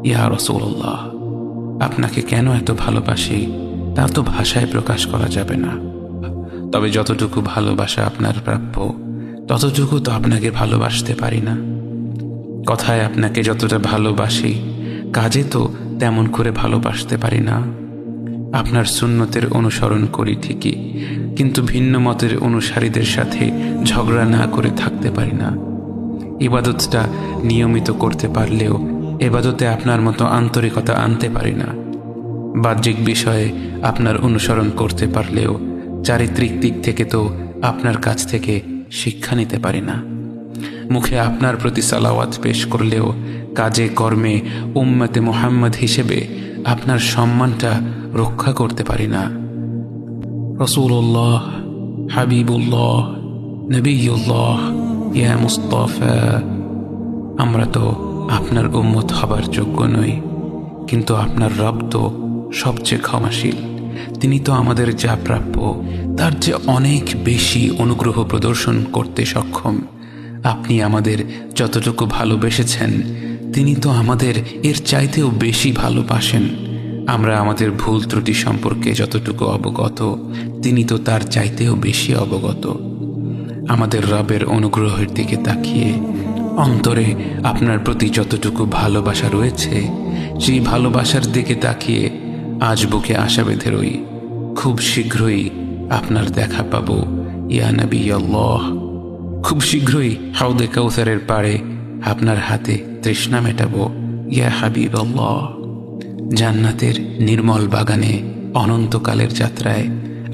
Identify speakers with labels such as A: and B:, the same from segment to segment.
A: ইয়া রাসূলুল্লাহ, আপনাকে কেন এত ভালোবাসি তা তো ভাষায় প্রকাশ করা যাবে না। তবে যতটুকু ভালোবাসা আপনার প্রাপ্য ততটুকু তো আপনাকে ভালোবাসতে পারি না। কথায় আপনাকে যতটা ভালোবাসি, কাজে তো তেমন করে ভালোবাসতে পারি না। আপনার সুন্নতের অনুসরণ করি ঠিকই, কিন্তু ভিন্ন মতের অনুসারীদের সাথে ঝগড়া না করে থাকতে পারি না। ইবাদতটা নিয়মিত করতে পারলেও এবাদতে আপনার মতো আন্তরিকতা আনতে পারি না। বাহ্যিক বিষয়ে আপনার অনুসরণ করতে পারলেও চারিত্রিক দিক থেকে তো আপনার কাছ থেকে শিক্ষা নিতে পারি না। মুখে আপনার প্রতি সালাওয়াত পেশ করলেও কাজে কর্মে উম্মতে মুহাম্মদ হিসেবে আপনার সম্মানটা রক্ষা করতে পারি না। রাসূলুল্লাহ, হাবিবুল্লাহ, নবিয়ুল্লাহ, ইয়া মুস্তাফা, আমরা তো আপনার উম্মত হবার যোগ্য নই, কিন্তু আপনার রব তো সবচেয়ে ক্ষমাশীল। তিনি তো আমাদের যা প্রাপ্য তার চেয়ে অনেক বেশি অনুগ্রহ প্রদর্শন করতে সক্ষম। আপনি আমাদের যতটুকু ভালোবেসেছেন তিনি তো আমাদের এর চাইতেও বেশি ভালোবাসেন। আমরা আমাদের ভুল ত্রুটি সম্পর্কে যতটুকু অবগত তিনি তো তার চাইতেও বেশি অবগত। আমাদের রবের অনুগ্রহের দিকে তাকিয়ে অন্তরে আপনার প্রতি যতটুকু ভালোবাসা রয়েছে সেই ভালোবাসার দিকে তাকিয়ে আজ বুকে আশা বেঁধে রই, খুব শীঘ্রই আপনার দেখা পাবো ইয়া নবী আল্লাহ। খুব শীঘ্রই হাউদে কাউসারের পাড়ে আপনার হাতে তৃষ্ণা মেটাবো ইয়া হাবিব আল্লাহ। জান্নাতের নির্মল বাগানে অনন্তকালের যাত্রায়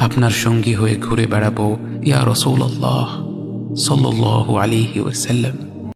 A: আপনার সঙ্গী হয়ে ঘুরে বেড়াবো ইয়া রাসূলুল্লাহ সাল্লাল্লাহু আলাইহি ওয়াসাল্লাম।